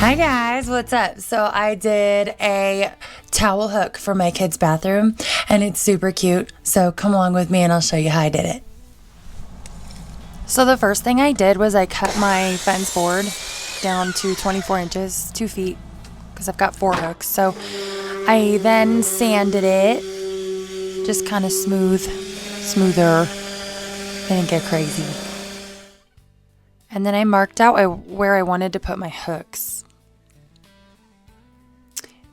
Hi guys, what's up? So I did a towel hook for my kid's bathroom and it's super cute. So come along with me and I'll show you how I did it. So the first thing I did was I cut my fence board down to 24 inches, 2 feet, because I've got 4 hooks. So I then sanded it, just kind of smoother, didn't get crazy. And then I marked out where I wanted to put my hooks.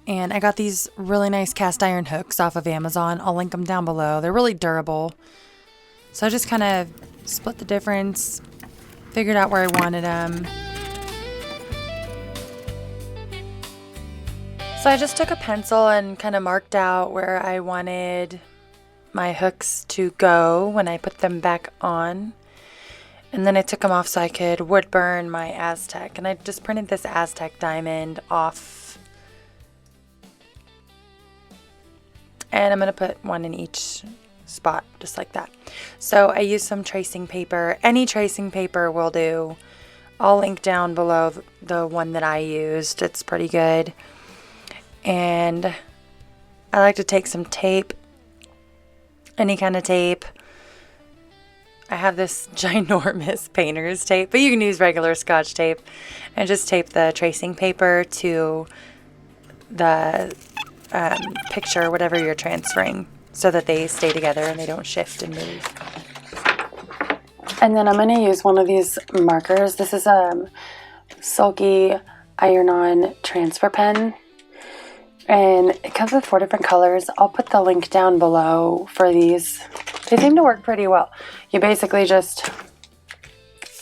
And I got these really nice cast iron hooks off of Amazon. I'll link them down below. They're really durable. So I just kind of split the difference, figured out where I wanted them. So I just took a pencil and kind of marked out where I wanted my hooks to go when I put them back on. And then I took them off so I could wood burn my Aztec. And I just printed this Aztec diamond off. And I'm going to put one in each spot, just like that. So I used some tracing paper. Any tracing paper will do. I'll link down below the one that I used. It's pretty good. And I like to take some tape. Any kind of tape. I have this ginormous painter's tape, but you can use regular Scotch tape. And just tape the tracing paper to the picture, whatever you're transferring, so that they stay together and they don't shift and move. And then I'm going to use one of these markers. This is a Sulky iron-on transfer pen, and it comes with 4 different colors. I'll put the link down below for these. They seem to work pretty well. You basically just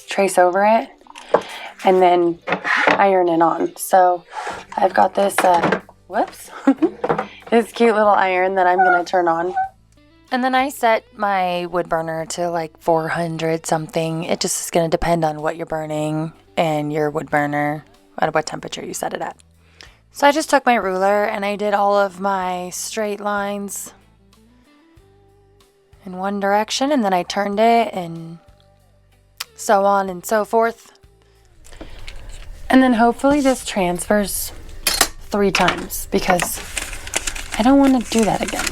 trace over it and then iron it on. So I've got this this cute little iron that I'm going to turn on. And then I set my wood burner to like 400 something. It just is going to depend on what you're burning and your wood burner, at what temperature you set it at. So I just took my ruler and I did all of my straight lines in one direction, and then I turned it, and so on and so forth. And then hopefully this transfers 3 times, because I don't want to do that again.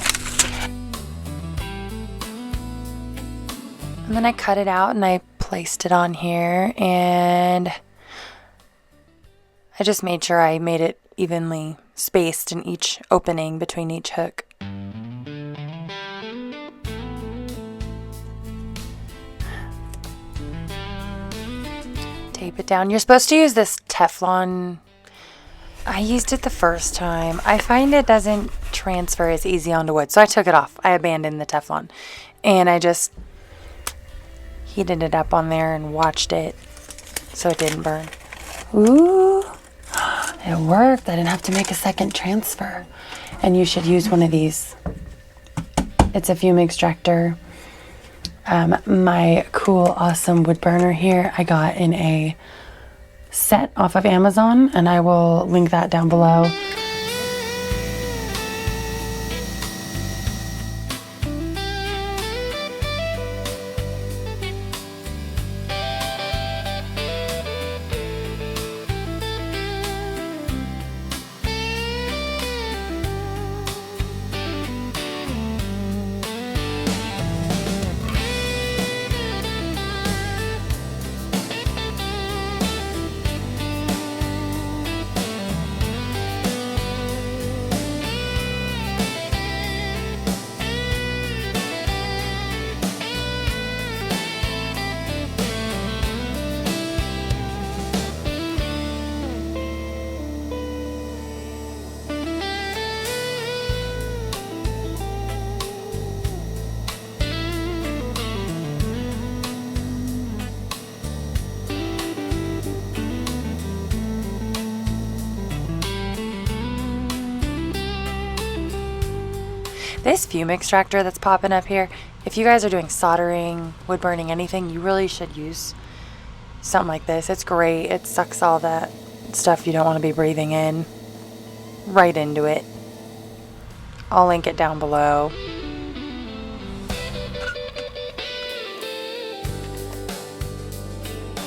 And then I cut it out and I placed it on here, and I just made sure I made it evenly spaced in each opening between each hook. Tape it down. You're supposed to use this Teflon. I used it the first time. I find it doesn't transfer as easy onto wood, so I took it off. I abandoned the Teflon, and I just heated it up on there and watched it so it didn't burn. Ooh, it worked. I didn't have to make a second transfer. And you should use one of these. It's a fume extractor. My cool, awesome wood burner here I got in a set off of Amazon, and I will link that down below. This fume extractor that's popping up here, if you guys are doing soldering, wood burning, anything, you really should use something like this. It's great. It sucks all that stuff you don't want to be breathing in right into it. I'll link it down below.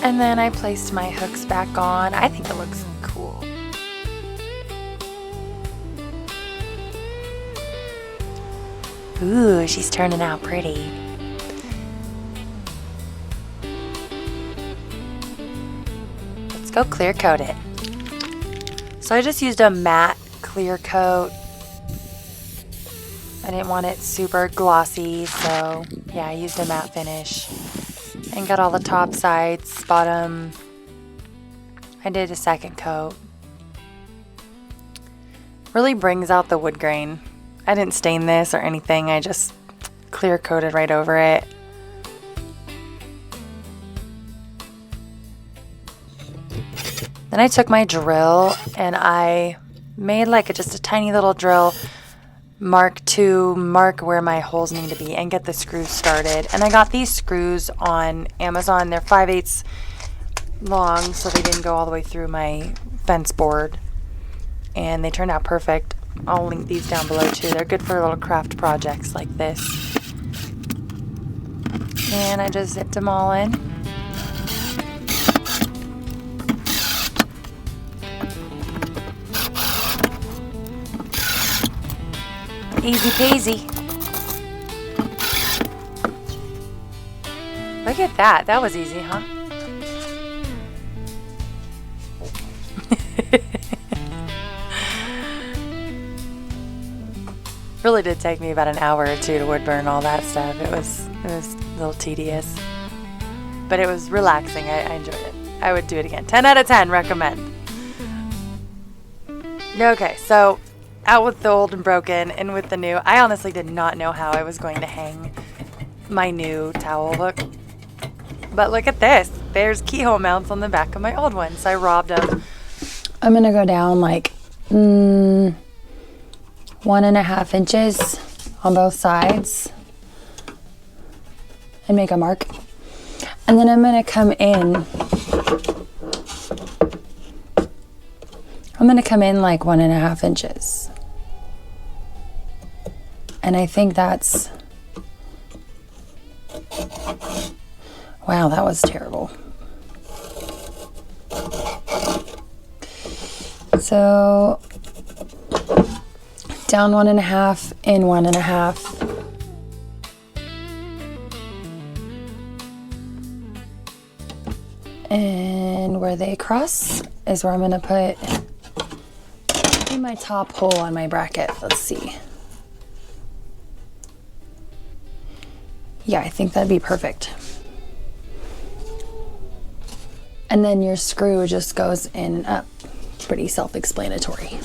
And then I placed my hooks back on. I think it looks cool. Ooh, she's turning out pretty. Let's go clear coat it. So I just used a matte clear coat. I didn't want it super glossy, so yeah, I used a matte finish. And got all the top, sides, bottom. I did a second coat. Really brings out the wood grain. I didn't stain this or anything, I just clear coated right over it. Then I took my drill and I made like just a tiny little drill mark to mark where my holes need to be and get the screws started. And I got these screws on Amazon. They're 5/8 long, so they didn't go all the way through my fence board. And they turned out perfect. I'll link these down below too. They're good for little craft projects like this. And I just zipped them all in. Easy peasy. Look at that. That was easy, huh? Really did take me about an hour or two to wood burn all that stuff. It was a little tedious, but it was relaxing. I enjoyed it. I would do it again. 10 out of 10 recommend. Okay, so out with the old and broken, and with the new. I honestly did not know how I was going to hang my new towel hook, but look at this. There's keyhole mounts on the back of my old one, so I robbed them. I'm gonna go down like 1.5 inches on both sides and make a mark. And then I'm gonna come in. I'm gonna come in like 1.5 inches. And I think that's, wow, that was terrible. So down 1.5, in 1.5. And where they cross is where I'm gonna put in my top hole on my bracket. Let's see. Yeah, I think that'd be perfect. And then your screw just goes in and up. Pretty self-explanatory.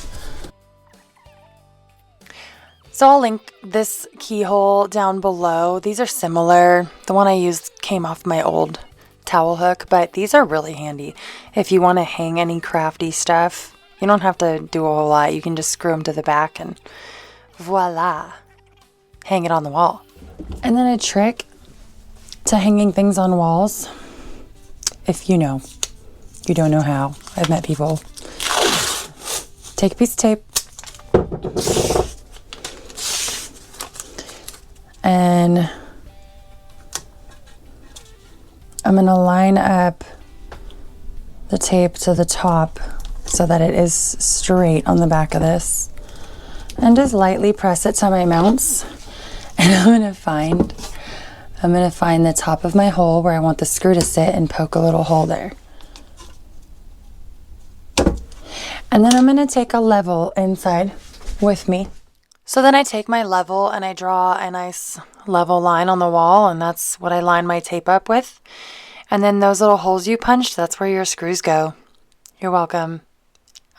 So I'll link this keyhole down below. These are similar. The one I used came off my old towel hook, but these are really handy if you want to hang any crafty stuff. You don't have to do a whole lot. You can just screw them to the back and voila, hang it on the wall. And then a trick to hanging things on walls, if you know, you don't know how. I've met people. Take a piece of tape and I'm going to line up the tape to the top so that it is straight on the back of this, and just lightly press it to my mounts. And I'm going to find the top of my hole where I want the screw to sit and poke a little hole there. And then I'm going to take a level inside with me. So then I take my level and I draw a nice level line on the wall, and that's what I line my tape up with. And then those little holes you punched, that's where your screws go. You're welcome.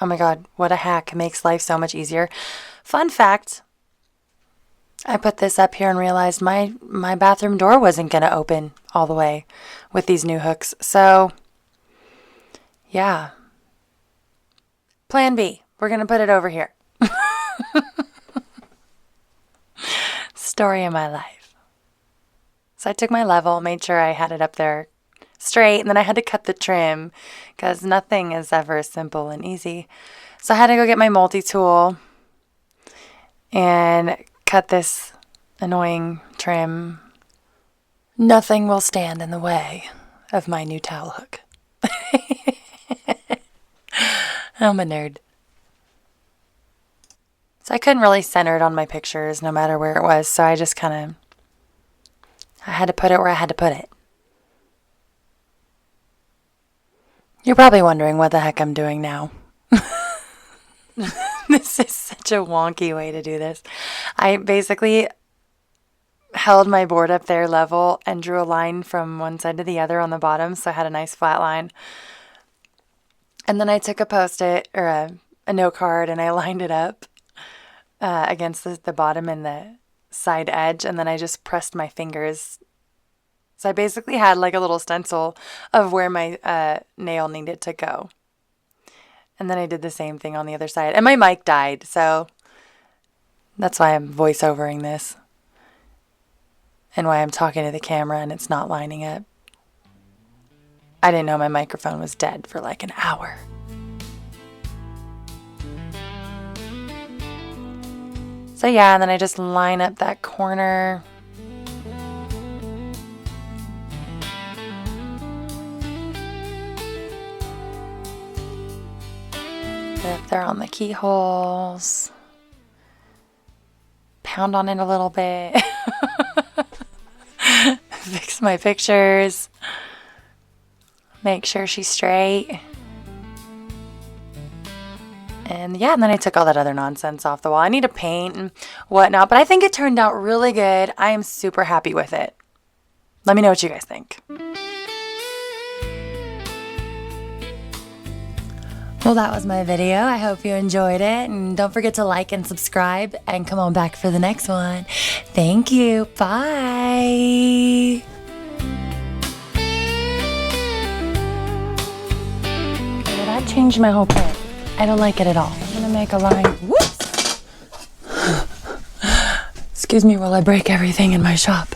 Oh my God, what a hack. It makes life so much easier. Fun fact, I put this up here and realized my bathroom door wasn't going to open all the way with these new hooks. So, yeah. Plan B, we're going to put it over here. Story of my life. So I took my level, made sure I had it up there straight, and then I had to cut the trim because nothing is ever simple and easy. So I had to go get my multi-tool and cut this annoying trim. Nothing will stand in the way of my new towel hook. I'm a nerd. So I couldn't really center it on my pictures no matter where it was. So I just kind of, I had to put it where I had to put it. You're probably wondering what the heck I'm doing now. This is such a wonky way to do this. I basically held my board up there level and drew a line from one side to the other on the bottom, so I had a nice flat line. And then I took a Post-it or a note card and I lined it up against the bottom and the side edge, and then I just pressed my fingers. So I basically had like a little stencil of where my nail needed to go. And then I did the same thing on the other side. And my mic died, so that's why I'm voiceovering this. And why I'm talking to the camera and it's not lining up. I didn't know my microphone was dead for like an hour. So yeah, and then I just line up that corner. Put it up there on the keyholes. Pound on it a little bit. Fix my pictures. Make sure she's straight. And yeah, and then I took all that other nonsense off the wall. I need to paint and whatnot, but I think it turned out really good. I am super happy with it. Let me know what you guys think. Well, that was my video. I hope you enjoyed it. And don't forget to like and subscribe and come on back for the next one. Thank you. Bye. Well, that changed my whole print. I don't like it at all. I'm going to make a line. Whoops. Excuse me while I break everything in my shop.